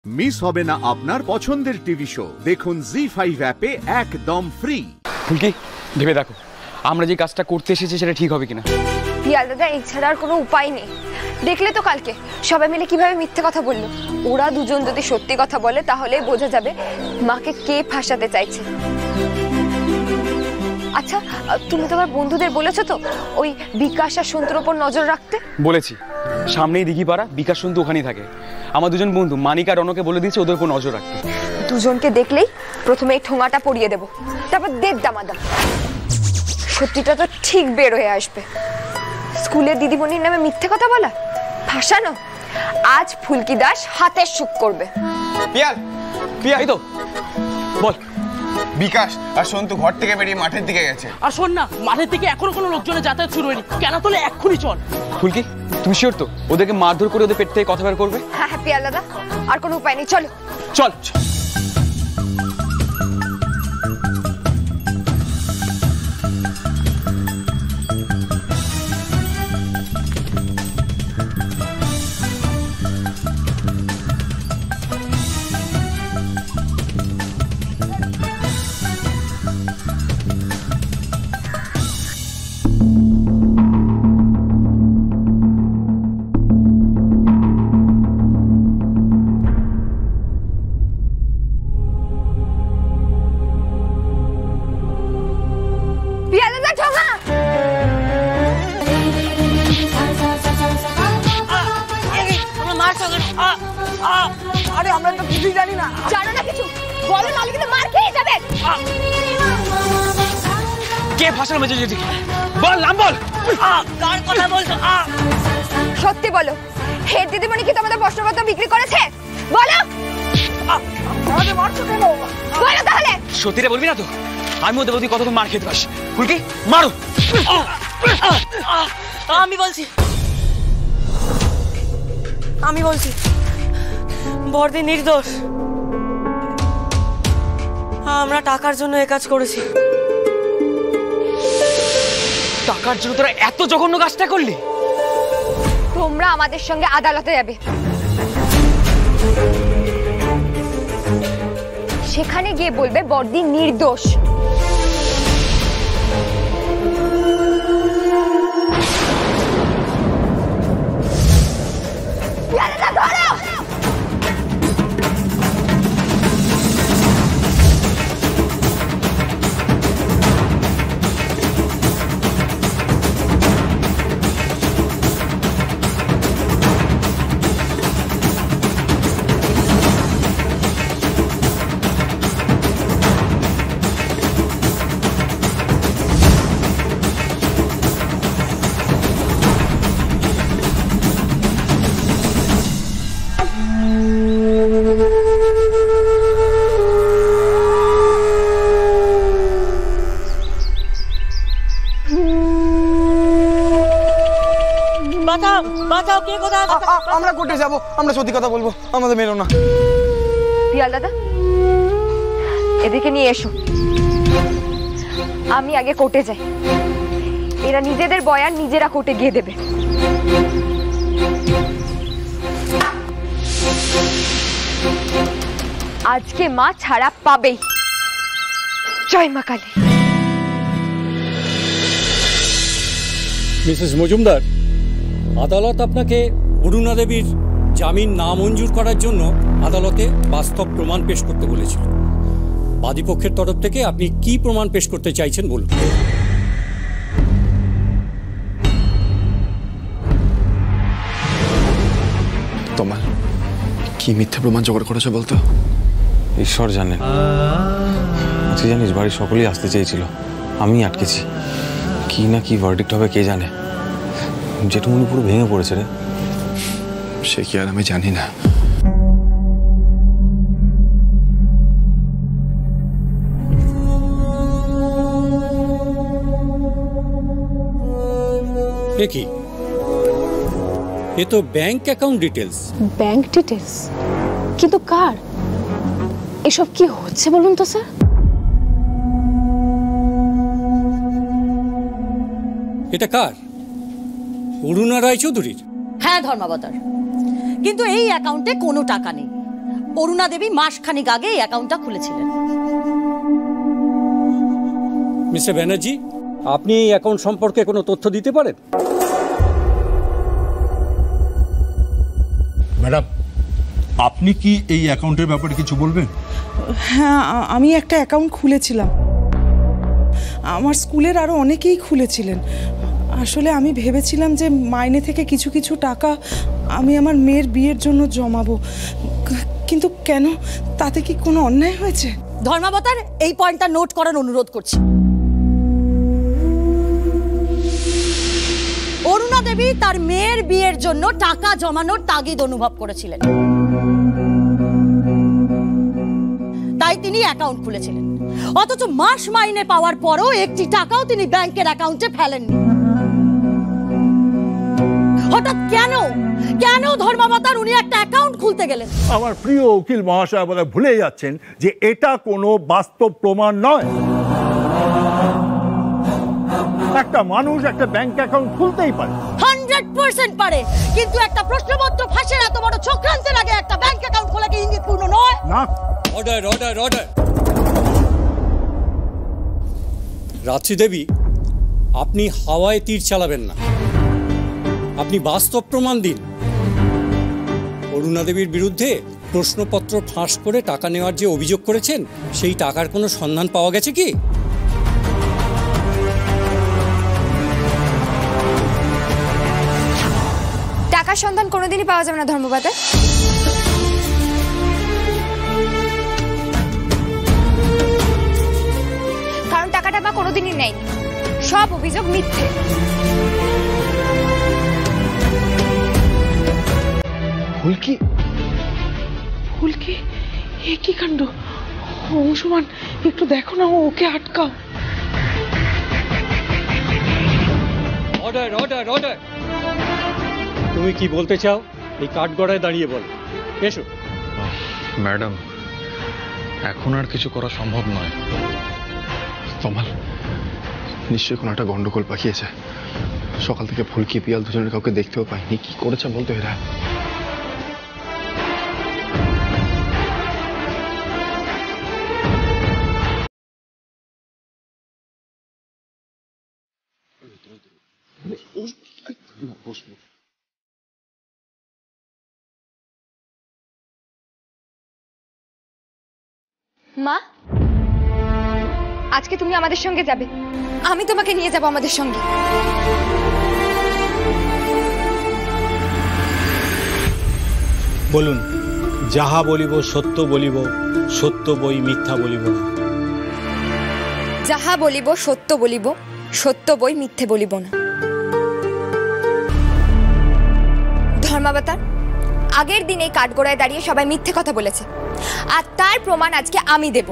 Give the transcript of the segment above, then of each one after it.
Miss হবে না আপনার পছন্দের টিভি শো। দেখুন জি5 অ্যাপে একদম ফ্রি। ফুলকি ভেবে দেখো আমরা যে কাজটা করতে এসেছি সেটা ঠিক হবে কিনা। পিয়াল দাদা এছাড়া আর কোনো উপায় নেই। দেখলে তো কালকে সবাই মিলে কিভাবে মিথ্যে কথা বললো। ওরা দুজন যদি সত্যি কথা বলে তাহলে বোঝা যাবে মাকে কে ফাঁসাতে চাইছে। আচ্ছা তুমি তোমার বন্ধুদের বলেছো তো ওই বিকাশ আর সন্তুর ওপর নজর রাখতে? বলেছি, সামনেই দিঘিপাড়া, বিকাশ সন্তু ওখানেই থাকে। আমার দুজন বন্ধু মানিক আর রনকে বলে দিয়েছে ওদের উপর নজর রাখতে। দুজনকে দেখলেই প্রথমে এই ঠোঙাটা পরিয়ে দেবো, তারপর দেব দামাদাম। সত্যিটা তো ঠিক বের হয়ে আসবে। স্কুলের দিদিমণির নামে মিথ্যে কথা বলা, ফাঁসানো। আজ ফুলকি দাস হাতের সুখ করবে। পিয়াল পিয়াল, এই তো বল। বিকাশ আর সন্তু ঘর থেকে বেরিয়ে মাঠের দিকে গেছে। আর শোন না, মাঠের থেকে এখনো কোনো লোকজনের যাতায়াত শুরু হয়নি। কেন তোলে এক্ষুনি চল। ফুলকি তুমি শিওর তো ওদেরকে মারধর করে ওদের পেট থেকে কথা বের করবে? হ্যাঁ হ্যাঁ পিয়াল দাদা, আর কোনো উপায় নেই, চলো চল। আরে আমরা তো কিছুই জানি না। জানো না কিছু? বলো নালে কিন্তু মার খেয়ে যাবে। কে ফাঁসানো মেজে যেতে বল, নাম বল। কার কথা বলছো? সত্যি বলো, হেড দিদিমণি কি তোমাদের প্রশ্নপত্র বিক্রি করেছে? বলো। আমাদের মারছো কেন? বলো তাহলে। সত্যিটা বলবি না তো? আমি ওদের প্রতি কত মার খেতে পাস। ফুলকি মারো। আমি বলছি বর্দি নির্দোষ। আমরা টাকার জন্য এ কাজ করেছি। টাকার জন্য তোরা এত জঘন্য কাজটা করলি? তোমরা আমাদের সঙ্গে আদালতে যাবে, সেখানে গিয়ে বলবে বর্দি নির্দোষ। আমরা কোর্টে যাব, আমরা সত্যি কথা বলবো, আমাদের মেনো না। পিয়াল দাদা এদিকে নিয়ে এসো, আমি আগে কোর্টে যাই। এরা নিজেদের বয়ান নিজেরা কোর্টে গিয়ে দেবে। আজকে মা ছাড়া পাবেই। জয় মা কালী। মিসেস মজুমদার, আদালত আপনাকে অরুণা দেবীর জামিন নামঞ্জুর করার জন্য আদালতে বাস্তব প্রমাণ পেশ করতে বলেছিল। বাদীপক্ষের তরফ থেকে আপনি কি প্রমাণ পেশ করতে চাইছেন বলুন। তোমার কি মিথ্যে প্রমাণ জোগাড় করেছো বলতো? ঈশ্বর জানেন। তুই জানিস বাড়ির সকলেই আসতে চেয়েছিল, আমি আটকেছি। কি না কি ভার্ডিক্ট হবে কে জানে। জেঠুমনি পুরো ভেঙে পড়েছে রে। সে কি আর আমি জানি না। এ কি? এ তো bank account details. Bank details? কিন্তু কার? এসব কি হচ্ছে বলুন তো স্যার? এটা কার? অরুণা রায়চৌধুরীর? হ্যাঁ ধর্মাবতার, কিন্তু এই অ্যাকাউন্টে কোনো টাকা নেই। অরুণা দেবী মাসখানেক আগে এই অ্যাকাউন্টটা খুলেছিলেন। মিস্টার ব্যানার্জি, আপনি এই অ্যাকাউন্ট সম্পর্কে কোনো তথ্য দিতে পারেন? ম্যাডাম, আপনি কি এই অ্যাকাউন্টের ব্যাপারে কিছু বলবেন? হ্যাঁ, আমি একটা অ্যাকাউন্ট খুলেছিলাম। আমার স্কুলের আরও অনেকেই খুলেছিলেন। আসলে আমি ভেবেছিলাম যে মাইনে থেকে কিছু কিছু টাকা আমি আমার মেয়ের বিয়ের জন্য জমাবো, কিন্তু কেন? তাতে কি কোনো অন্যায় হয়েছে? ধর্মাবতার, এই পয়েন্টটা নোট করার অনুরোধ করছি। অরুণা দেবী তার মেয়ের বিয়ের জন্য টাকা জমানোর তাগিদ অনুভব করেছিলেন, তাই তিনি অ্যাকাউন্ট খুলেছিলেন। অথচ মাস মাইনে পাওয়ার পরও একটি টাকাও তিনি ব্যাংকের অ্যাকাউন্টে ফেলেননি। হঠাৎ কেন কেন ধর্মাবতার উনি একটা অ্যাকাউন্ট খুলতে গেলেন? আমার প্রিয় উকিল মহাশয় বোধহয় ভুলে যাচ্ছেন যে এটা কোনো বাস্তব প্রমাণ নয়। একটা মানুষ একটা ব্যাংক অ্যাকাউন্ট খুলতেই পারে, 100% পারে, কিন্তু একটা প্রশ্নপত্র ফাঁসের এত বড় চক্রান্তের আগে একটা ব্যাংক অ্যাকাউন্ট খোলা কি ইঙ্গিতপূর্ণ নয়? না। Order order order. রাত্রি দেবী, আপনি হাওয়ায় তীর চালাবেন না, আপনি বাস্তব প্রমাণ দিন। অরুণা দেবীর বিরুদ্ধে প্রশ্নপত্র ফাঁস করে টাকা নেওয়ার যে অভিযোগ করেছেন, সেই টাকার কোনো সন্ধান পাওয়া গেছে কি? টাকার সন্ধান কোনোদিনই পাওয়া যাবে না ধর্মপাতা। কারণ টাকাটা মা কোনোদিনই নেয়নি, সব অভিযোগ মিথ্যে। ফুলকি, ফুলকি, এ কি কাণ্ড! অংশুমান, একটু দেখো না, ওকে আটকাও। Order order order. তুমি কি বলতে চাও এই কাঠগড়ায় দাঁড়িয়ে বলো। এসো। ম্যাডাম, এখন আর কিছু করা সম্ভব নয়। তমাল নিশ্চয়ই কোনো একটা গন্ডগোল পাকিয়েছে। সকাল থেকে ফুলকি পিয়াল দুজনের কাউকে দেখতেও পাইনি। কি করেছে বলতো এরা? মা, আজকে তুমি আমাদের সঙ্গে যাবে, আমি তোমাকে নিয়ে যাব আমাদের সঙ্গে। বলুন, যাহা বলিব সত্য বলিব, সত্য বই মিথ্যা বলিব না। যাহা বলিব সত্য বলিব, সত্য বই মিথ্যে বলিব না। ধর্মাবতার, আগের দিন এই কাঠগড়ায় দাঁড়িয়ে সবাই মিথ্যে কথা বলেছে, আর তার প্রমাণ আজকে আমি দেব।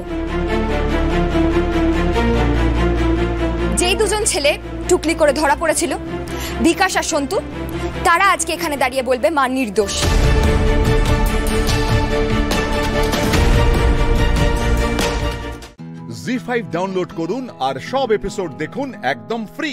যেই দুজন ছেলে টুকলি করে ধরা পড়েছিল, বিকাশ আর সন্তু, তারা আজকে এখানে দাঁড়িয়ে বলবে মা নির্দোষ। জি5 ডাউনলোড করুন আর সব এপিসোড দেখুন একদম ফ্রি।